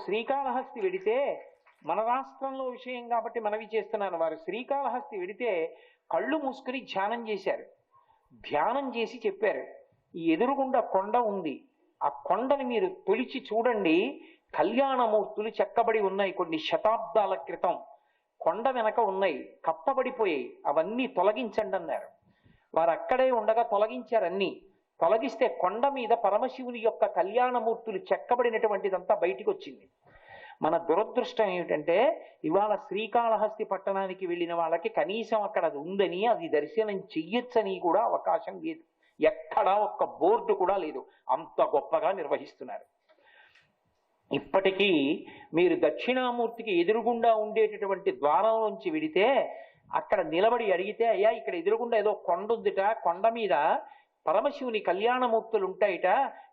శ్రీకాళహస్తి వెడితే, మన రాష్ట్రంలో విషయం కాబట్టి మనవి చేస్తున్నాను, వారు శ్రీకాళహస్తి వెడితే కళ్ళు మూసుకుని ధ్యానం చేశారు. ధ్యానం చేసి చెప్పారు, ఈ ఎదురుగుండా కొండ ఉంది, ఆ కొండని మీరు తొలిచి చూడండి, కళ్యాణమూర్తులు చెక్కబడి ఉన్నాయి, కొన్ని శతాబ్దాల క్రితం కొండ వెనక ఉన్నాయి, కప్పబడిపోయాయి, అవన్నీ తొలగించండి అన్నారు. వారు అక్కడే ఉండగా తొలగించారు. అన్నీ తొలగిస్తే కొండ మీద పరమశివుని యొక్క కళ్యాణమూర్తులు చెక్కబడినటువంటిదంతా బయటికి వచ్చింది. మన దురదృష్టం ఏమిటంటే, ఇవాళ శ్రీకాళహస్తి పట్టణానికి వెళ్ళిన వాళ్ళకి కనీసం అక్కడ అది ఉందని, అది దర్శనం చెయ్యొచ్చని కూడా అవకాశం లేదు. ఎక్కడా ఒక్క బోర్డు కూడా లేదు, అంత గొప్పగా నిర్వహిస్తున్నారు. ఇప్పటికీ మీరు దక్షిణామూర్తికి ఎదురుగుండా ఉండేటటువంటి ద్వారంలోంచి విడితే అక్కడ నిలబడి అడిగితే, అయ్యా ఇక్కడ ఎదురుగుండా ఏదో కొండ ఉందిట, కొండ మీద పరమశివుని కళ్యాణమూర్తులు ఉంటాయిట,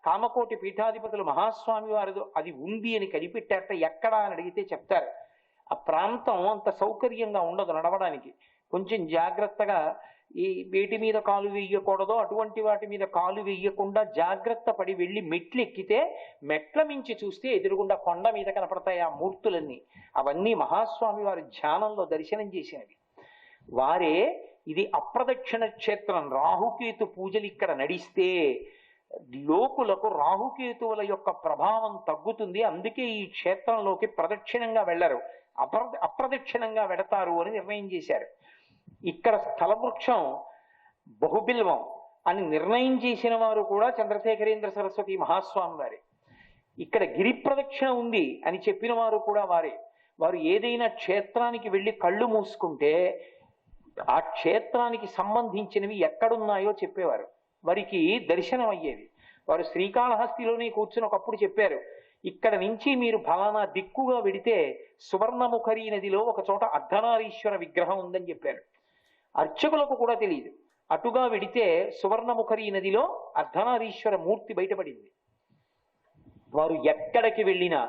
కామకోటి పీఠాధిపతులు మహాస్వామి వారు అది ఉంది అని కనిపెట్టారట, ఎక్కడా అని అడిగితే చెప్తారు. ఆ ప్రాంతం అంత సౌకర్యంగా ఉండదు నడవడానికి, కొంచెం జాగ్రత్తగా ఈ వేటి మీద కాలు వేయకూడదో అటువంటి వాటి మీద కాలు వేయకుండా జాగ్రత్త పడి వెళ్ళి మెట్లు ఎక్కితే మెట్ల మించి చూస్తే ఎదురుగుండా కొండ మీద కనపడతాయి ఆ మూర్తులన్నీ. అవన్నీ మహాస్వామి వారి ధ్యానంలో దర్శనం చేసినవి. వారే ఇది అప్రదక్షిణ క్షేత్రం, రాహుకేతు పూజలు ఇక్కడ నడిస్తే లోకులకు రాహుకేతువుల యొక్క ప్రభావం తగ్గుతుంది, అందుకే ఈ క్షేత్రంలోకి ప్రదక్షిణంగా వెళ్ళరు, అప్రదక్షిణంగా వెడతారు అని నిర్ణయం చేశారు. ఇక్కడ స్థలవృక్షం బహుబిల్వం అని నిర్ణయం చేసిన వారు కూడా చంద్రశేఖరేంద్ర సరస్వతి మహాస్వామి వారే. ఇక్కడ గిరి ప్రదక్షిణ ఉంది అని చెప్పిన వారు కూడా వారే. వారు ఏదైనా క్షేత్రానికి వెళ్ళి కళ్ళు మూసుకుంటే ఆ క్షేత్రానికి సంబంధించినవి ఎక్కడున్నాయో చెప్పేవారు, వారికి దర్శనం అయ్యేది. వారు శ్రీకాళహస్తిలోనే కూర్చుని ఒకప్పుడు చెప్పారు, ఇక్కడ నుంచి మీరు ఫలానా దిక్కుగా వెడితే సువర్ణముఖరి నదిలో ఒక చోట అర్ధనారీశ్వర విగ్రహం ఉందని చెప్పారు. అర్చకులకు కూడా తెలియదు, అటుగా వెడితే సువర్ణముఖరి నదిలో అర్ధనారీశ్వర మూర్తి బయటపడింది. వారు ఎక్కడికి వెళ్ళినా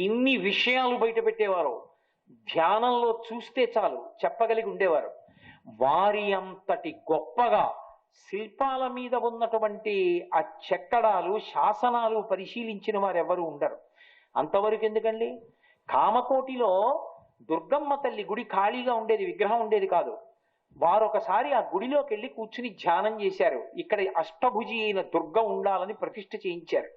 ఎన్ని విషయాలు బయట పెట్టేవారో ధ్యానంలో చూస్తే చాలు చెప్పగలిగి ఉండేవారు. వారి అంతటి గొప్పగా శిల్పాల మీద ఉన్నటువంటి ఆ చెక్కడాలు శాసనాలు పరిశీలించిన వారు ఎవరు ఉండరు. అంతవరకు ఎందుకండి, కామకోటిలో దుర్గమ్మ తల్లి గుడి ఖాళీగా ఉండేది, విగ్రహం ఉండేది కాదు. వారు ఒకసారి ఆ గుడిలోకి వెళ్ళి కూర్చుని ధ్యానం చేశారు. ఇక్కడ అష్టభుజి అయిన దుర్గ ఉండాలని ప్రతిష్ఠ చేయించారు.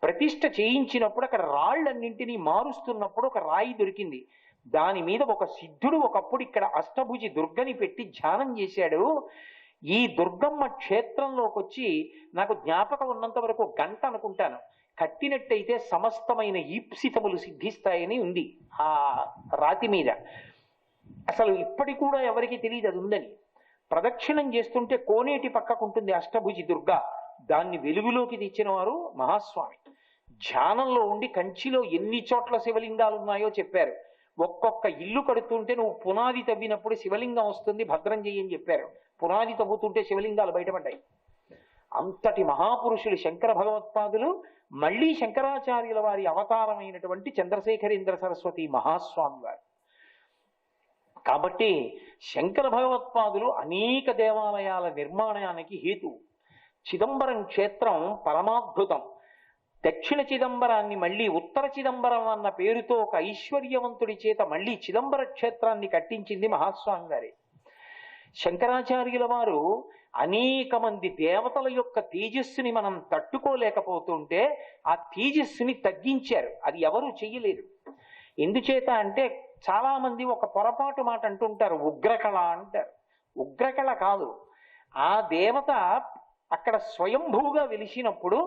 ప్రతిష్ఠ చేయించినప్పుడు అక్కడ రాళ్లన్నింటినీ మారుస్తున్నప్పుడు ఒక రాయి దొరికింది. దాని మీద ఒక సిద్ధుడు ఒకప్పుడు ఇక్కడ అష్టభుజి దుర్గని పెట్టి ధ్యానం చేశాడు. ఈ దుర్గమ్మ క్షేత్రంలోకి వచ్చి నాకు జ్ఞాపకం ఉన్నంత వరకు గంట అనుకుంటాను, కట్టినట్టయితే సమస్తమైన ఈప్సితములు సిద్ధిస్తాయని ఉంది ఆ రాతి మీద. అసలు ఇప్పటి కూడా ఎవరికి తెలియదు అది ఉందని. ప్రదక్షిణం చేస్తుంటే కోనేటి పక్కకుంటుంది అష్టభుజి దుర్గా, దాన్ని వెలుగులోకి తెచ్చిన వారు మహాస్వామి. ధ్యానంలో ఉండి కంచిలో ఎన్ని చోట్ల శివలింగాలు ఉన్నాయో చెప్పారు. ఒక్కొక్క ఇల్లు కడుతుంటే నువ్వు పునాది తవ్వినప్పుడు శివలింగం వస్తుంది, భద్రం చెయ్యని చెప్పారు. పునాది తవ్వుతుంటే శివలింగాలు బయటపడ్డాయి. అంతటి మహాపురుషులు శంకర భగవత్పాదులు, మళ్ళీ శంకరాచార్యుల వారి అవతారమైనటువంటి చంద్రశేఖరేంద్ర సరస్వతి మహాస్వామి వారు. కాబట్టి శంకర భగవత్పాదులు అనేక దేవాలయాల నిర్మాణానికి హేతు. చిదంబరం క్షేత్రం పరమాద్భుతం. దక్షిణ చిదంబరాన్ని మళ్ళీ ఉత్తర చిదంబరం అన్న పేరుతో ఒక ఐశ్వర్యవంతుడి చేత మళ్ళీ చిదంబర క్షేత్రాన్ని కట్టించింది మహాస్వామి గారే. శంకరాచార్యుల వారు అనేక మంది దేవతల యొక్క తేజస్సుని మనం తట్టుకోలేకపోతుంటే ఆ తేజస్సుని తగ్గించారు. అది ఎవరు చెయ్యలేరు. ఎందుచేత అంటే చాలా మంది ఒక పొరపాటు మాట అంటుంటారు, ఉగ్రకళ అంటారు. ఉగ్రకళ కాదు, ఆ దేవత అక్కడ స్వయంభూగా వెలిసినప్పుడు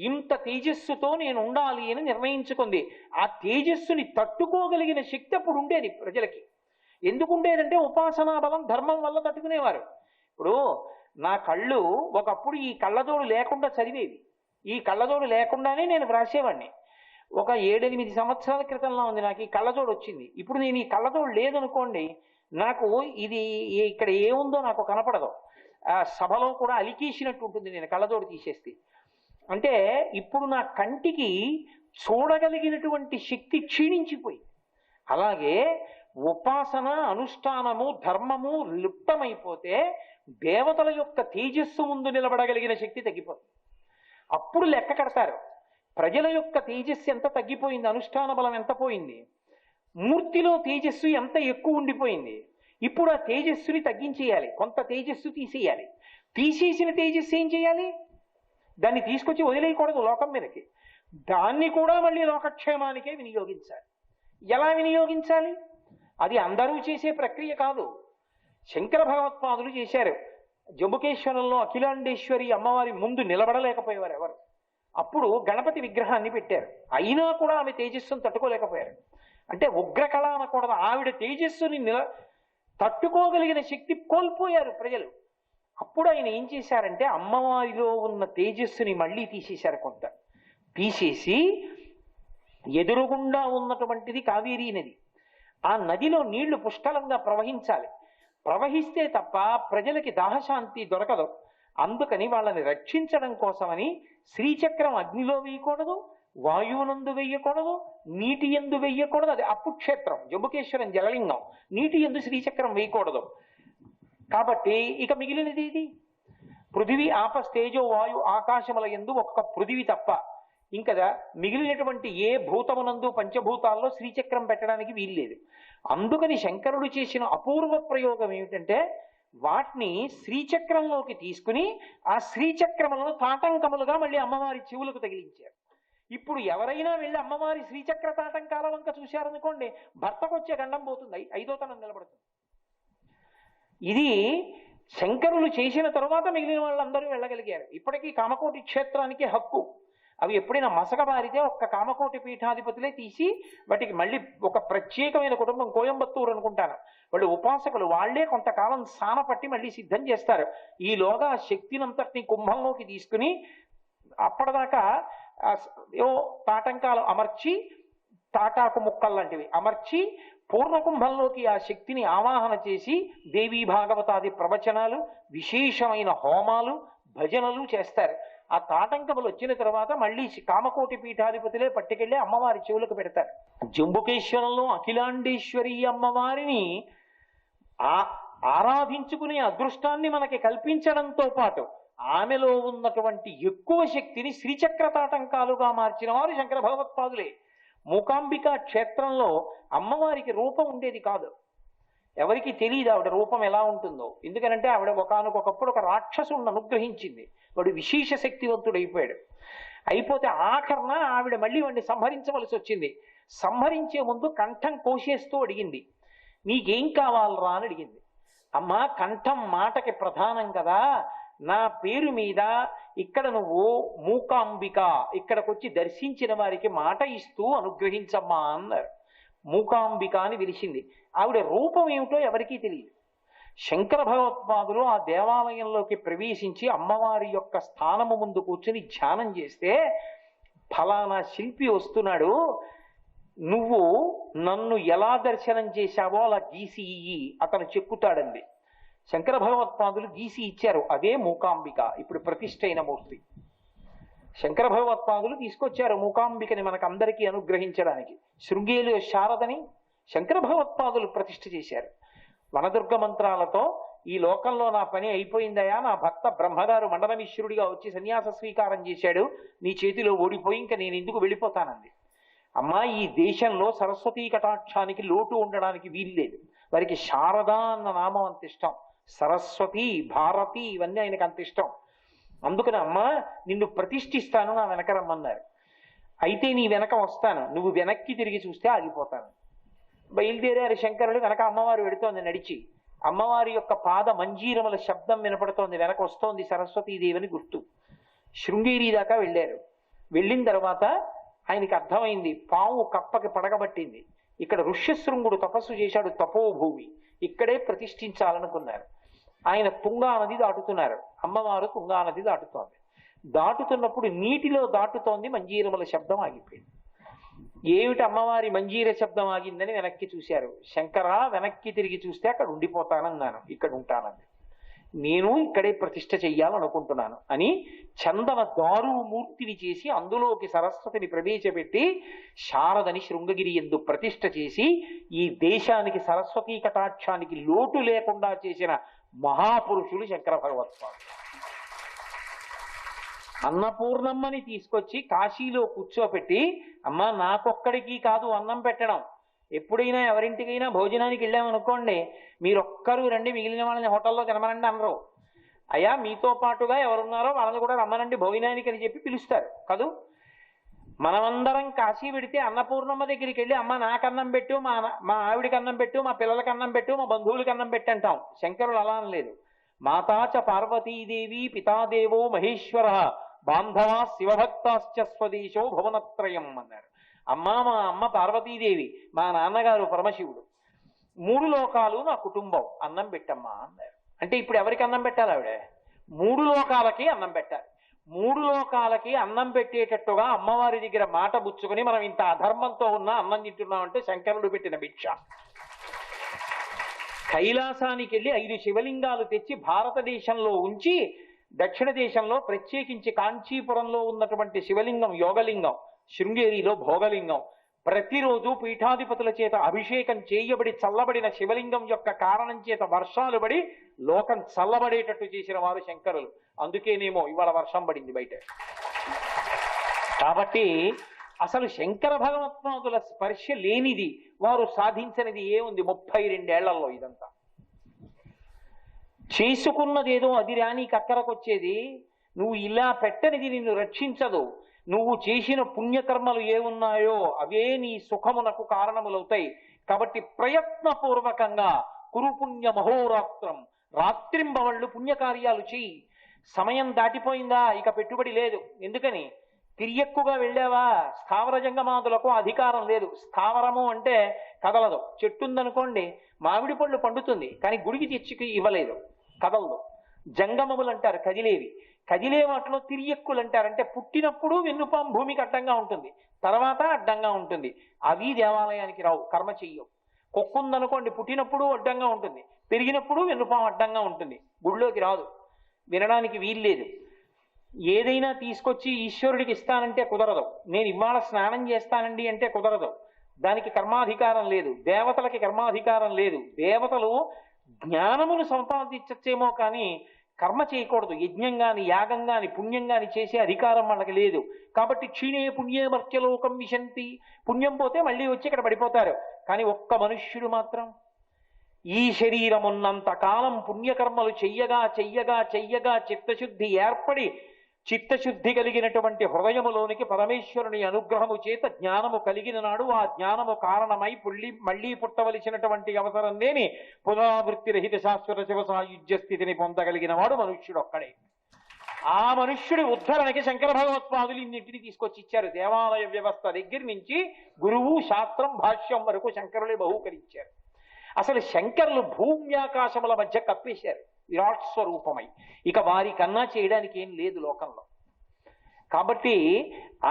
ఇంత తేజస్సుతో నేను ఉండాలి అని నిర్ణయించుకుంది. ఆ తేజస్సుని తట్టుకోగలిగిన శక్తి అప్పుడు ఉండేది ప్రజలకి. ఎందుకు ఉండేదంటే ఉపాసనా బలం, ధర్మం వల్ల తట్టుకునేవారు. ఇప్పుడు నా కళ్ళు ఒకప్పుడు ఈ కళ్ళజోడు లేకుండా చదివేవి, ఈ కళ్ళజోడు లేకుండానే నేను వ్రాసేవాడిని. ఒక 7-8 సంవత్సరాల క్రితంలో ఉంది నాకు ఈ కళ్ళజోడు వచ్చింది. ఇప్పుడు నేను ఈ కళ్ళజోడు లేదనుకోండి, నాకు ఇది ఇక్కడ ఏముందో నాకు కనపడదు. ఆ సభలో కూడా అలికేసినట్టు ఉంటుంది నేను కళ్ళజోడు తీసేస్తే. అంటే ఇప్పుడు నా కంటికి చూడగలిగినటువంటి శక్తి క్షీణించిపోయి, అలాగే ఉపాసన, అనుష్ఠానము, ధర్మము లుప్తమైపోతే దేవతల యొక్క తేజస్సు ముందు నిలబడగలిగిన శక్తి తగ్గిపోతుంది. అప్పుడు లెక్క కడతారు. ప్రజల యొక్క తేజస్సు ఎంత తగ్గిపోయింది, అనుష్ఠాన బలం ఎంత పోయింది, మూర్తిలో తేజస్సు ఎంత ఎక్కువ ఉండిపోయింది. ఇప్పుడు ఆ తేజస్సుని తగ్గించేయాలి, కొంత తేజస్సు తీసేయాలి. తీసేసిన తేజస్సు ఏం చేయాలి? దాన్ని తీసుకొచ్చి వదిలేయకూడదు లోకం మీదకి, దాన్ని కూడా మళ్ళీ లోకక్షేమానికే వినియోగించాలి. ఎలా వినియోగించాలి? అది అందరూ చేసే ప్రక్రియ కాదు. శంకర భగవత్పాదులు చేశారు. జంబుకేశ్వరంలో అఖిలాండేశ్వరి అమ్మవారి ముందు నిలబడలేకపోయేవారు ఎవరు. అప్పుడు గణపతి విగ్రహాన్ని పెట్టారు. అయినా కూడా ఆమె తేజస్సును తట్టుకోలేకపోయారు. అంటే ఉగ్రకళ అనకూడదు, ఆవిడ తేజస్సుని తట్టుకోగలిగిన శక్తి కోల్పోయారు ప్రజలు. అప్పుడు ఆయన ఏం చేశారంటే అమ్మవారిలో ఉన్న తేజస్సుని మళ్ళీ తీసేశారు. కొంత తీసేసి ఎదురుగుండా ఉన్నటువంటిది కావేరీ నది, ఆ నదిలో నీళ్లు పుష్కలంగా ప్రవహించాలి. ప్రవహిస్తే తప్ప ప్రజలకి దాహశాంతి దొరకదు. అందుకని వాళ్ళని రక్షించడం కోసమని శ్రీచక్రం అగ్నిలో వేయకూడదు, వాయువునందు వెయ్యకూడదు, నీటి ఎందు వెయ్యకూడదు. అది అప్పుక్షేత్రం, జంబుకేశ్వరం జలలింగం, నీటి ఎందు శ్రీచక్రం వేయకూడదు. కాబట్టి ఇక మిగిలినది ఇది పృథివీ ఆపస్ తేజో వాయు ఆకాశముల ఎందు ఒక్క పృథివీ తప్ప ఇంకా మిగిలినటువంటి ఏ భూతమునందు పంచభూతాల్లో శ్రీచక్రం పెట్టడానికి వీల్లేదు. అందుకని శంకరుడు చేసిన అపూర్వ ప్రయోగం ఏమిటంటే వాటిని శ్రీచక్రంలోకి తీసుకుని ఆ శ్రీచక్రములను తాటంకములుగా మళ్ళీ అమ్మవారి చెవులకు తగిలించారు. ఇప్పుడు ఎవరైనా వెళ్ళి అమ్మవారి శ్రీచక్ర తాటంకాల వంక చూశారనుకోండి, భర్తకు వచ్చే గండం పోతుంది, ఐదోతనం నిలబడుతుంది. ఇది శంకరులు చేసిన తరువాత మిగిలిన వాళ్ళందరూ వెళ్ళగలిగారు. ఇప్పటికీ కామకోటి క్షేత్రానికి హక్కు. అవి ఎప్పుడైనా మసకబారితే ఒక్క కామకోటి పీఠాధిపతులే తీసి వాటికి మళ్ళీ ఒక ప్రత్యేకమైన కుటుంబం, కోయంబత్తూరు అనుకుంటాను, వాళ్ళు ఉపాసకులు, వాళ్లే కొంతకాలం సాన పట్టి మళ్ళీ సిద్ధం చేస్తారు. ఈలోగా శక్తినంతటిని కుంభంలోకి తీసుకుని అప్పటిదాకా తాటంకాలు అమర్చి, తాటాకు ముక్కలు లాంటివి అమర్చి పూర్ణకుంభంలోకి ఆ శక్తిని ఆవాహన చేసి దేవీ భాగవతాది ప్రవచనాలు, విశేషమైన హోమాలు, భజనలు చేస్తారు. ఆ తాటంకములు వచ్చిన తర్వాత మళ్ళీ కామకోటి పీఠాధిపతులే పట్టుకెళ్ళి అమ్మవారి చెవులకు పెడతారు. జంబుకేశ్వరంలో అఖిలాండేశ్వరి అమ్మవారిని ఆరాధించుకునే అదృష్టాన్ని మనకి కల్పించడంతో పాటు ఆమెలో ఉన్నటువంటి ఎక్కువ శక్తిని శ్రీచక్ర తాటంకాలుగా మార్చిన వారు శంకర భగవత్పాదులే. మూకాంబిక క్షేత్రంలో అమ్మవారికి రూపం ఉండేది కాదు, ఎవరికి తెలియదు ఆవిడ రూపం ఎలా ఉంటుందో. ఎందుకనంటే ఆవిడ ఒకానొకప్పుడు ఒక రాక్షసుని అనుగ్రహించింది, వాడు విశేష శక్తివంతుడైపోయాడు. అయిపోతే ఆఖరణ ఆవిడ మళ్ళీ వాడిని సంహరించవలసి వచ్చింది. సంహరించే ముందు కంఠం కోసేస్తూ అడిగింది, నీకేం కావాలరా అని అడిగింది. అమ్మా, కంఠం మాటకి ప్రధానం కదా, నా పేరు మీద ఇక్కడ నువ్వు మూకాంబిక, ఇక్కడికొచ్చి దర్శించిన వారికి మాట ఇస్తూ అనుగ్రహించమ్మా అన్నారు. మూకాంబిక అని పిలిచింది. ఆవిడ రూపం ఏమిటో ఎవరికీ తెలియదు. శంకర భగవత్పాదులు ఆ దేవాలయంలోకి ప్రవేశించి అమ్మవారి యొక్క స్థానము ముందు కూర్చుని ధ్యానం చేస్తే, ఫలానా శిల్పి వస్తున్నాడు, నువ్వు నన్ను ఎలా దర్శనం చేశావో అలా గీసి ఇయ్యి, అతను చెక్కుతాడంది. శంకర భగవత్పాదులు గీసి ఇచ్చారు. అదే మూకాంబిక, ఇప్పుడు ప్రతిష్ఠైన మూర్తి. శంకర భగవత్పాదులు తీసుకొచ్చారు మూకాంబికని మనకందరికీ అనుగ్రహించడానికి. శృంగేరి శారదని శంకర భగవత్పాదులు ప్రతిష్ఠ చేశారు. వనదుర్గ మంత్రాలతో ఈ లోకంలో నా పని అయిపోయిందయా, నా భక్త బ్రహ్మగారు మండలమిశ్వరుడిగా వచ్చి సన్యాస స్వీకారం చేశాడు, నీ చేతిలో ఓడిపోయి ఇంకా నేను ఎందుకు వెళ్ళిపోతానంది. అమ్మా, ఈ దేశంలో సరస్వతీ కటాక్షానికి లోటు ఉండడానికి వీల్లేదు. వారికి శారదా అన్న నామం అంత ఇష్టం, సరస్వతి, భారతి ఇవన్నీ ఆయనకు అంత ఇష్టం. అందుకని అమ్మ నిన్ను ప్రతిష్ఠిస్తాను, నా వెనక రమ్మన్నారు. అయితే నీ వెనక వస్తాను, నువ్వు వెనక్కి తిరిగి చూస్తే ఆగిపోతాను. బయలుదేరారు శంకరుడు. వెనక అమ్మవారు వెడుతోంది నడిచి. అమ్మవారి యొక్క పాద మంజీరముల శబ్దం వినపడుతోంది, వెనక వస్తోంది సరస్వతీదేవిని గుర్తు. శృంగేరి దాకా వెళ్ళారు. వెళ్ళిన తర్వాత ఆయనకి అర్థమైంది, పాము కప్పకి పడగబట్టింది, ఇక్కడ ఋష్యశృంగుడు తపస్సు చేశాడు, తపోభూమి, ఇక్కడే ప్రతిష్ఠించాలనుకున్నారు. ఆయన తుంగా నది దాటుతున్నారు, అమ్మవారు తుంగా నది దాటుతోంది. దాటుతున్నప్పుడు నీటిలో దాటుతోంది, మంజీరముల శబ్దం ఆగిపోయింది. ఏమిటి అమ్మవారి మంజీర శబ్దం ఆగిందని వెనక్కి చూశారు. శంకర, వెనక్కి తిరిగి చూస్తే అక్కడ ఉండిపోతానన్నాను, ఇక్కడ ఉంటానంది. నేను ఇక్కడే ప్రతిష్ఠ చెయ్యాలనుకుంటున్నాను అని చందన దారు మూర్తిని చేసి అందులోకి సరస్వతిని ప్రవేశపెట్టి శారదని శృంగగిరి యందు ప్రతిష్ఠ చేసి ఈ దేశానికి సరస్వతీ కటాక్షానికి లోటు లేకుండా చేసిన మహాపురుషులు శంకర భగవత్పాదులు. అన్నపూర్ణమ్మని తీసుకొచ్చి కాశీలో కూర్చోపెట్టి, అమ్మ నాకొక్కడికి కాదు అన్నం పెట్టడం, ఎప్పుడైనా ఎవరింటికైనా భోజనానికి వెళ్ళామనుకోండి, మీరొక్కరు రండి, మిగిలిన వాళ్ళని హోటల్లో తినమనండి అనరు. అయ్యా మీతో పాటుగా ఎవరున్నారో వాళ్ళని కూడా రమ్మనండి భోజనానికి అని చెప్పి పిలుస్తారు కదూ. మనమందరం కాశీ పెడితే అన్నపూర్ణమ్మ దగ్గరికి వెళ్ళి, అమ్మ నాకు అన్నం పెట్టు, మా ఆవిడికి అన్నం పెట్టు, మా పిల్లలకి అన్నం పెట్టు, మా బంధువులకి అన్నం పెట్టు అంటాం. శంకరులు అలా అనలేదు. మాతాచ పార్వతీదేవి పితాదేవో మహేశ్వర బాంధవా శివభక్తాశ్చ స్వదేశో భువనత్రయం అన్నారు. మా అమ్మ పార్వతీదేవి, మా నాన్నగారు పరమశివుడు, 3 లోకాలు నా కుటుంబం, అన్నం పెట్టమ్మా అన్నారు. అంటే ఇప్పుడు ఎవరికి అన్నం పెట్టాలి? ఆవిడ 3 లోకాలకి అన్నం పెట్టాలి. 3 లోకాలకి అన్నం పెట్టేటట్టుగా అమ్మవారి దగ్గర మాట బుచ్చుకొని మనం ఇంత అధర్మంతో ఉన్న అన్నం తింటున్నామంటే శంకరుడు పెట్టిన భిక్ష. కైలాసానికి వెళ్ళి 5 శివలింగాలు తెచ్చి భారతదేశంలో ఉంచి, దక్షిణ దేశంలో ప్రత్యేకించి కాంచీపురంలో ఉన్నటువంటి శివలింగం యోగలింగం, శృంగేరిలో భోగలింగం, ప్రతిరోజు పీఠాధిపతుల చేత అభిషేకం చేయబడి చల్లబడిన శివలింగం యొక్క కారణం చేత వర్షాలు పడి లోకం చల్లబడేటట్టు చేసిన వారు శంకరులు. అందుకేనేమో ఇవాళ వర్షం పడింది బయట. కాబట్టి అసలు శంకర భగవత్పాదుల స్పర్శ లేనిది వారు సాధించినది ఏముంది 32 ఏళ్లలో? ఇదంతా చేసుకున్నదేదో అది రాని కక్కరకొచ్చేది. నువ్వు ఇలా పెట్టనిది నిన్ను రక్షించదు. నువ్వు చేసిన పుణ్యకర్మలు ఏమున్నాయో అవే నీ సుఖమునకు కారణములవుతాయి. కాబట్టి ప్రయత్నపూర్వకంగా కురు పుణ్య మహోరాత్రం, రాత్రింబవళ్ళు పుణ్యకార్యాలు చెయ్యి. సమయం దాటిపోయిందా, ఇక పెట్టుబడి లేదు. ఎందుకని? తిరియక్కుగా వెళ్ళావా, స్థావర జంగమాదులకు అధికారం లేదు. స్థావరము అంటే కదలదు. చెట్టు ఉందనుకోండి, మామిడి పళ్ళు పండుతుంది, కానీ గుడికి తెచ్చుకి ఇవ్వలేదు, కదలదు. జంగమములు అంటారు కదిలేవి. కదిలే వాటిలో తిరియక్కులు అంటారు. అంటే పుట్టినప్పుడు వెన్నుపాం భూమికి అడ్డంగా ఉంటుంది, తర్వాత అడ్డంగా ఉంటుంది. అవి దేవాలయానికి రావు, కర్మ చెయ్యవు. కుక్కుందనుకోండి, పుట్టినప్పుడు అడ్డంగా ఉంటుంది, పెరిగినప్పుడు వెన్నుపాం అడ్డంగా ఉంటుంది, గుడిలోకి రాదు, వినడానికి వీల్లేదు. ఏదైనా తీసుకొచ్చి ఈశ్వరుడికి ఇస్తానంటే కుదరదు. నేను ఇవాళ స్నానం చేస్తానండి అంటే కుదరదు. దానికి కర్మాధికారం లేదు. దేవతలకి కర్మాధికారం లేదు. దేవతలు జ్ఞానమును సంపాదించచ్చేమో కానీ కర్మ చేయకూడదు. యజ్ఞం గాని, యాగం గాని, పుణ్యం గాని చేసే అధికారం వాళ్ళకి లేదు. కాబట్టి క్షీణే పుణ్యే మర్త్యలోకం విశంతి, పుణ్యం పోతే మళ్ళీ వచ్చి ఇక్కడ పడిపోతారు. కానీ ఒక్క మనుష్యుడు మాత్రం ఈ శరీరమున్నంత కాలం పుణ్యకర్మలు చెయ్యగా చెయ్యగా చెయ్యగా చిత్తశుద్ధి ఏర్పడి, చిత్తశుద్ధి కలిగినటువంటి హృదయములోనికి పరమేశ్వరుని అనుగ్రహము చేత జ్ఞానము కలిగిన నాడు ఆ జ్ఞానము కారణమై మళ్ళీ పుట్టవలసినటువంటి అవసరం లేని పునరావృత్తి రహిత శాశ్వత శివ సాయుధ్య స్థితిని పొందగలిగిన వాడు మనుష్యుడు ఒక్కడే. ఆ మనుష్యుడి ఉద్ధరణకి శంకర భగవత్పాదులు ఇన్నింటినీ తీసుకొచ్చి ఇచ్చారు. దేవాలయ వ్యవస్థ దగ్గర నుంచి గురువు, శాస్త్రం, భాష్యం వరకు శంకరులే బహూకరించారు. అసలు శంకరులు భూమ్యాకాశముల మధ్య కప్పేశారు విరాట్ స్వరూపమై. ఇక వారికన్నా చేయడానికి ఏం లేదు లోకంలో. కాబట్టి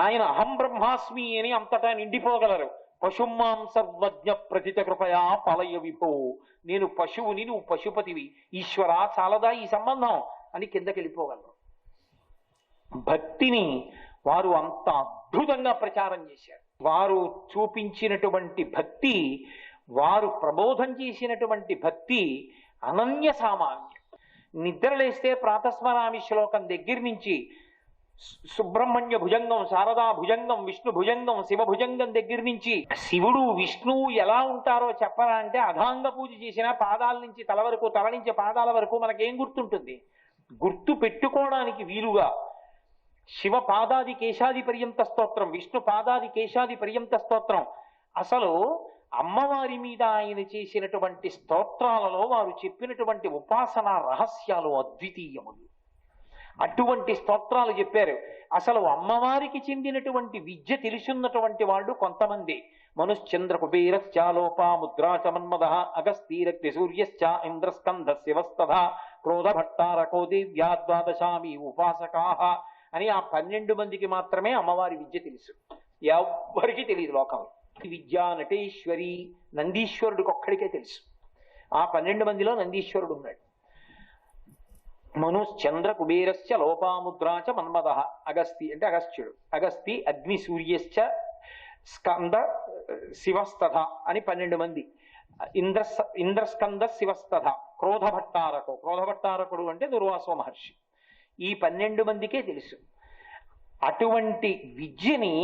ఆయన అహం బ్రహ్మాస్మి అని అంతటా నిండిపోగలరు. పశుమాం సర్వజ్ఞ ప్రతిత కృపయా పలయ విభో, నేను పశువుని, నువ్వు పశుపతివి, ఈశ్వర చాలదా ఈ సంబంధం అని కిందకి వెళ్ళిపోగలరు. భక్తిని వారు అంత అద్భుతంగా ప్రచారం చేశారు. వారు చూపించినటువంటి భక్తి, వారు ప్రబోధం చేసినటువంటి భక్తి అనన్య సామాన్యం. నిద్రలేస్తే ప్రాతస్మరామి శ్లోకం దగ్గర నుంచి సుబ్రహ్మణ్య భుజంగం, శారదా భుజంగం, విష్ణు భుజంగం, శివ భుజంగం దగ్గర నుంచి శివుడు, విష్ణువు ఎలా ఉంటారో చెప్పరా అంటే అధాంగ పూజ చేసిన పాదాల నుంచి తల వరకు, తల నుంచి పాదాల వరకు మనకేం గుర్తుంటుంది? గుర్తు పెట్టుకోవడానికి వీలుగా శివ పాదాది కేశాది పర్యంత స్తోత్రం, విష్ణు పాదాది కేశాది పర్యంత స్తోత్రం. అసలు అమ్మవారి మీద ఆయన చేసినటువంటి స్తోత్రాలలో వారు చెప్పినటువంటి ఉపాసనా రహస్యాలు అద్వితీయములు. అటువంటి స్తోత్రాలు చెప్పారు. అసలు అమ్మవారికి చెందినటువంటి విద్య తెలుసున్నటువంటి వాళ్ళు కొంతమంది. మనుశ్చంద్ర కుబేరశ్చాలోపా ముద్రాచ మన్మద అగస్తీరక్తి సూర్యశ్చ ఇంద్రస్కంధ శివస్తథ క్రోధ భట్టారకో దేవ్యా ద్వాదశామి ఉపాసకాహ అని ఆ 12 మందికి మాత్రమే అమ్మవారి విద్య తెలుసు. ఎవ్వరికీ తెలియదు లోకంలో. విద్యా నటేశ్వరి నందీశ్వరుడికి ఒక్కడికే తెలుసు. ఆ 12 మందిలో నందీశ్వరుడు ఉన్నాడు. మనుశ్చంద్ర కుబేరశ్చ లోపాముద్రాచ మన్మద అగస్తి అంటే అగస్త్యుడు, అగస్తి అగ్ని సూర్యశ్చ స్కంద శివస్తథ అని 12 మంది. ఇంద్రస్కంద శివస్తథ క్రోధభట్టారకో, క్రోధభట్టారకుడు అంటే దుర్వాసో మహర్షి. ఈ 12 మందికే తెలుసు. అటువంటి విద్యని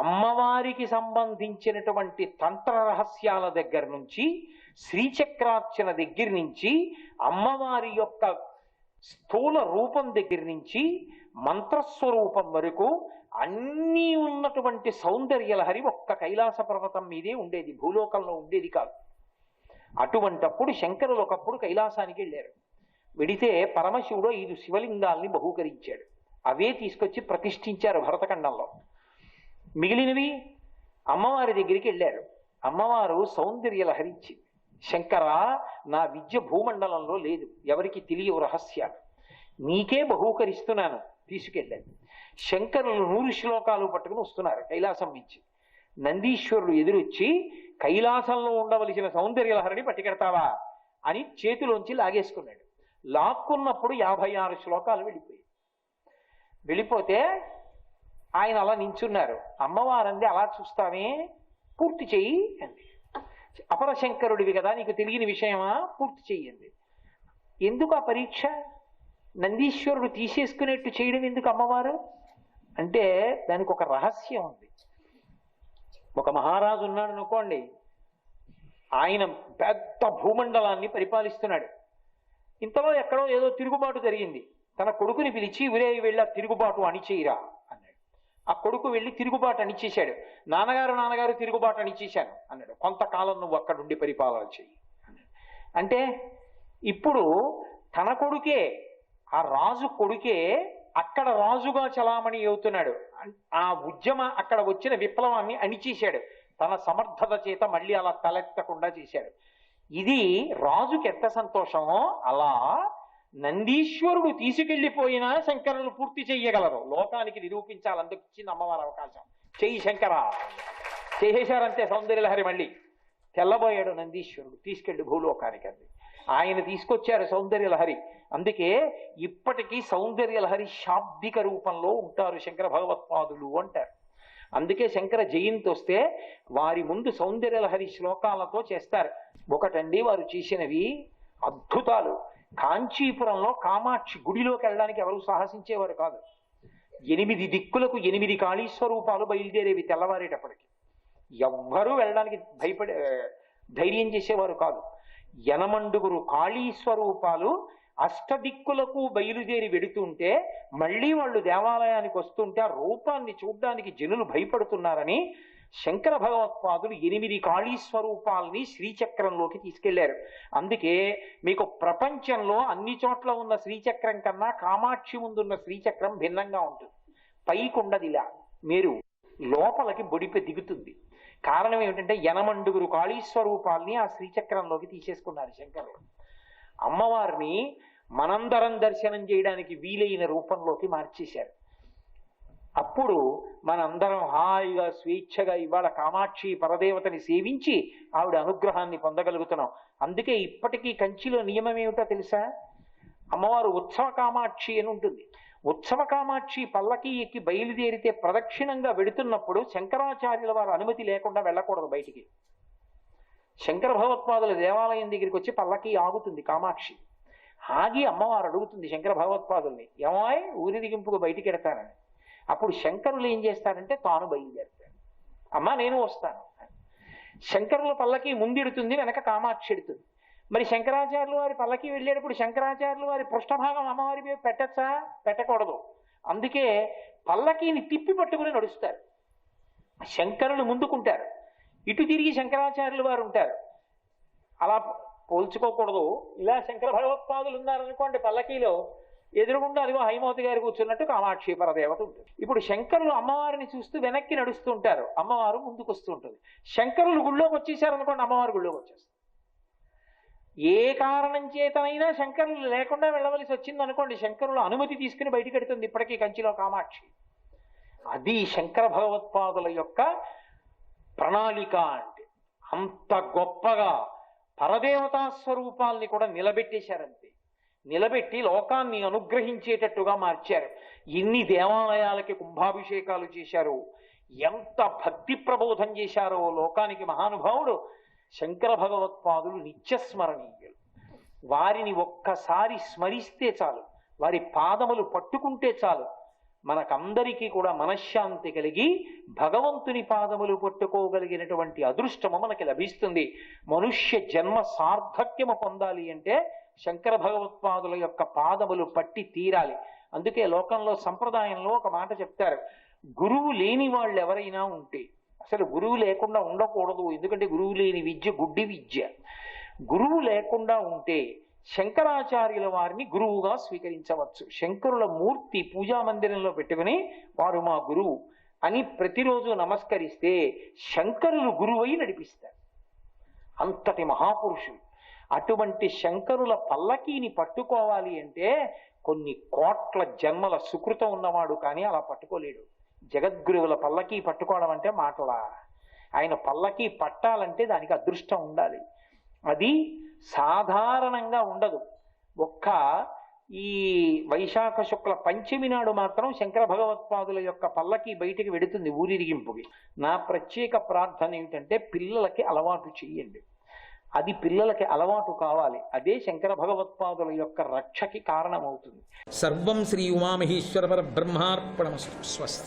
అమ్మవారికి సంబంధించినటువంటి తంత్ర రహస్యాల దగ్గర నుంచి, శ్రీచక్రార్చన దగ్గర నుంచి, అమ్మవారి యొక్క స్థూల రూపం దగ్గర నుంచి మంత్రస్వరూపం వరకు అన్నీ ఉన్నటువంటి సౌందర్యలహరి ఒక్క కైలాస పర్వతం మీదే ఉండేది, భూలోకంలో ఉండేది కాదు. అటువంటప్పుడు శంకరులు ఒకప్పుడు కైలాసానికి వెళ్ళారు. వెడితే పరమశివుడు 5 శివలింగాల్ని బహూకరించాడు. అవే తీసుకొచ్చి ప్రతిష్ఠించారు భరతఖండంలో. మిగిలినవి అమ్మవారి దగ్గరికి వెళ్ళారు. అమ్మవారు సౌందర్యలహరి ఇచ్చింది. శంకర, నా విద్య భూమండలంలో లేదు, ఎవరికి తెలియవు రహస్యాలు, నీకే బహూకరిస్తున్నాను, తీసుకెళ్ళాను. శంకరులు 100 శ్లోకాలు పట్టుకుని వస్తున్నారు కైలాసం నుంచి. నందీశ్వరుడు ఎదురొచ్చి, కైలాసంలో ఉండవలసిన సౌందర్యలహరిని పట్టుకెడతావా అని చేతిలోంచి లాగేసుకున్నాడు. లాక్కున్నప్పుడు 56 శ్లోకాలు వెళ్ళిపోతే ఆయన అలా నించున్నారు. అమ్మవారంది, అలా చూస్తామే, పూర్తి చెయ్యి అంది. అపరశంకరుడివి కదా, నీకు తెలియని విషయమా, పూర్తి చెయ్యండి. ఎందుకు ఆ పరీక్ష? నందీశ్వరుడు తీసేసుకునేట్టు చేయడం ఎందుకు అమ్మవారు అంటే దానికి ఒక రహస్యం ఉంది. ఒక మహారాజు ఉన్నాడు అనుకోండి, ఆయన పెద్ద భూమండలాన్ని పరిపాలిస్తున్నాడు. ఇంతలో ఎక్కడో ఏదో తిరుగుబాటు జరిగింది. తన కొడుకుని పిలిచి, ఉరే వెళ్ళి ఆ తిరుగుబాటు అణిచేయిరా అన్నాడు. ఆ కొడుకు వెళ్ళి తిరుగుబాటు అణిచేశాడు. నాన్నగారు తిరుగుబాటు అణిచేశాను అన్నాడు. కొంతకాలం నువ్వు అక్కడుండి పరిపాలన చెయ్యి అన్నాడు. అంటే ఇప్పుడు తన కొడుకే, ఆ రాజు కొడుకే అక్కడ రాజుగా చలామణి అవుతున్నాడు. ఆ అక్కడ వచ్చిన విప్లవాన్ని అణిచేశాడు. తన సమర్థత చేత మళ్ళీ అలా తలెత్తకుండా చేశాడు. ఇది రాజుకి ఎంత సంతోషమో, అలా నందీశ్వరుడు తీసుకెళ్లిపోయినా శంకరులు పూర్తి చెయ్యగలరు. లోకానికి నిరూపించాలి, అందుకు ఇచ్చింది అమ్మవారి అవకాశం. చెయ్యి శంకర, చేసేశారంతే సౌందర్యలహరి. మళ్ళీ తెల్లబోయాడు నందీశ్వరుడు, తీసుకెళ్లి భూలోకానికి అంది. ఆయన తీసుకొచ్చారు సౌందర్యలహరి. అందుకే ఇప్పటికీ సౌందర్యలహరి శాబ్దిక రూపంలో ఉంటారు శంకర భగవత్పాదులు అంటారు. అందుకే శంకర జయంతి వస్తే వారి ముందు సౌందర్యలహరి శ్లోకాలతో చేస్తారు. ఒకటండి వారు చేసినవి అద్భుతాలు. కాంచీపురంలో కామాక్షి గుడిలోకి వెళ్ళడానికి ఎవరు సాహసించేవారు కాదు. 8 దిక్కులకు 8 కాళీస్వరూపాలు బయలుదేరేవి తెల్లవారేటప్పటికి. ఎవ్వరూ వెళ్ళడానికి ధైర్యం చేసేవారు కాదు. 8 కాళీస్వరూపాలు అష్టదిక్కులకు బయలుదేరి వెడుతుంటే మళ్ళీ వాళ్ళు దేవాలయానికి వస్తుంటే ఆ రూపాన్ని చూడ్డానికి జనులు భయపడుతున్నారని శంకర భగవత్పాదులు 8 కాళీస్వరూపాలని శ్రీచక్రంలోకి తీసుకెళ్లారు. అందుకే మీకు ప్రపంచంలో అన్ని చోట్ల ఉన్న శ్రీచక్రం కన్నా కామాక్షి ముందున్న శ్రీచక్రం భిన్నంగా ఉంటుంది. పైకి ఉండదు, ఇలా మీరు లోపలికి బొడిపె దిగుతుంది. కారణం ఏమిటంటే 8 కాళీస్వరూపాలని ఆ శ్రీచక్రంలోకి తీసేసుకున్నారు శంకరులు. అమ్మవారిని మనందరం దర్శనం చేయడానికి వీలైన రూపంలోకి మార్చేశారు. అప్పుడు మనందరం హాయిగా స్వేచ్ఛగా ఇవాళ కామాక్షి పరదేవతని సేవించి ఆవిడ అనుగ్రహాన్ని పొందగలుగుతున్నాం. అందుకే ఇప్పటికీ కంచిలో నియమం ఏమిటో తెలుసా? అమ్మవారు ఉత్సవ కామాక్షి అని ఉంటుంది. ఉత్సవ కామాక్షి పల్లకి ఎక్కి బయలుదేరితే ప్రదక్షిణంగా వెడుతున్నప్పుడు శంకరాచార్యుల వారు అనుమతి లేకుండా వెళ్ళకూడదు బయటికి. శంకర భగవత్పాదుల దేవాలయం దగ్గరికి వచ్చి పల్లకి ఆగుతుంది కామాక్షి. ఆగి అమ్మవారు అడుగుతుంది శంకర భగవత్పాదుల్ని, ఏమాయ్ ఊరి దిగింపుకు బయటికి ఎడతానని. అప్పుడు శంకరులు ఏం చేస్తారంటే తాను బయలుదేరుతారు. అమ్మా నేను వస్తాను. శంకరుల పల్లకి ముందెడుతుంది, వెనక కామాక్షి ఎడుతుంది. మరి శంకరాచార్యులు వారి పల్లకి వెళ్ళేటప్పుడు శంకరాచార్యులు వారి పృష్ఠభాగం అమ్మవారి మీద పెట్టచ్చా? పెట్టకూడదు. అందుకే పల్లకీని తిప్పి పట్టుకుని నడుస్తారు. శంకరులు ముందుకుంటారు, ఇటు తిరిగి శంకరాచార్యులు వారు ఉంటారు. అలా పోల్చుకోకూడదు. ఇలా శంకర భగవత్పాదులు ఉన్నారనుకోండి పల్లకీలో, ఎదురుగుండా అదిగో హైమవతి గారు కూర్చున్నట్టు కామాక్షి పరదేవత ఉంటుంది. ఇప్పుడు శంకరులు అమ్మవారిని చూస్తూ వెనక్కి నడుస్తూ ఉంటారు, అమ్మవారు ముందుకు వస్తూ ఉంటుంది. శంకరులు గుళ్ళోకి వచ్చేసారనుకోండి, అమ్మవారు గుళ్ళోకి వచ్చేస్తారు. ఏ కారణం చేతనైనా శంకరులు లేకుండా వెళ్ళవలసి వచ్చింది అనుకోండి, శంకరులు అనుమతి తీసుకుని బయటికి వెడుతుంది ఇప్పటికీ కంచిలో కామాక్షి. అది శంకర భగవత్పాదుల యొక్క ప్రణాళిక. అంటే అంత గొప్పగా పరదేవతా స్వరూపాల్ని కూడా నిలబెట్టేశారంతే. నిలబెట్టి లోకాన్ని అనుగ్రహించేటట్టుగా మార్చారు. ఎన్ని దేవాలయాలకి కుంభాభిషేకాలు చేశారో, ఎంత భక్తి ప్రబోధం చేశారో లోకానికి మహానుభావుడు శంకర భగవత్పాదులు నిత్యస్మరణీయులు. వారిని ఒక్కసారి స్మరిస్తే చాలు, వారి పాదములు పట్టుకుంటే చాలు, మనకందరికీ కూడా మనశ్శాంతి కలిగి భగవంతుని పాదములు పట్టుకోగలిగినటువంటి అదృష్టము మనకి లభిస్తుంది. మనుష్య జన్మ సార్థక్యము పొందాలి అంటే శంకర భగవత్పాదుల యొక్క పాదములు పట్టి తీరాలి. అందుకే లోకంలో సంప్రదాయంలో ఒక మాట చెప్తారు, గురువు లేని వాళ్ళు ఎవరైనా ఉంటే, అసలు గురువు లేకుండా ఉండకూడదు, ఎందుకంటే గురువు లేని విద్య గుడ్డి విద్య. గురువు లేకుండా ఉంటే శంకరాచార్యుల వారిని గురువుగా స్వీకరించవచ్చు. శంకరుల మూర్తి పూజా మందిరంలో పెట్టుకుని వారు మా గురువు అని ప్రతిరోజు నమస్కరిస్తే శంకరులు గురువై నడిపిస్తారు. అంతటి మహాపురుషులు. అటువంటి శంకరుల పల్లకీని పట్టుకోవాలి అంటే కొన్ని కోట్ల జన్మల సుకృతం ఉన్నవాడు కానీ అలా పట్టుకోలేడు. జగద్గురువుల పల్లకీ పట్టుకోవడం అంటే మాటలా? ఆయన పల్లకీ పట్టాలంటే దానికి అదృష్టం ఉండాలి. అది సాధారణంగా ఉండదు. ఒక్క ఈ వైశాఖ శుక్ల పంచమి నాడు మాత్రం శంకర భగవత్పాదుల యొక్క పల్లకి బయటికి వెడుతుంది ఊరిరిగింపుకి. నా ప్రత్యేక ప్రార్థన ఏమిటంటే పిల్లలకి అలవాటు చెయ్యండి. అది పిల్లలకి అలవాటు కావాలి. అదే శంకర భగవత్పాదుల యొక్క రక్షకి కారణమవుతుంది. సర్వం శ్రీ ఉమామహేశ్వర పరబ్రహ్మార్పణమస్తు. స్వస్తి.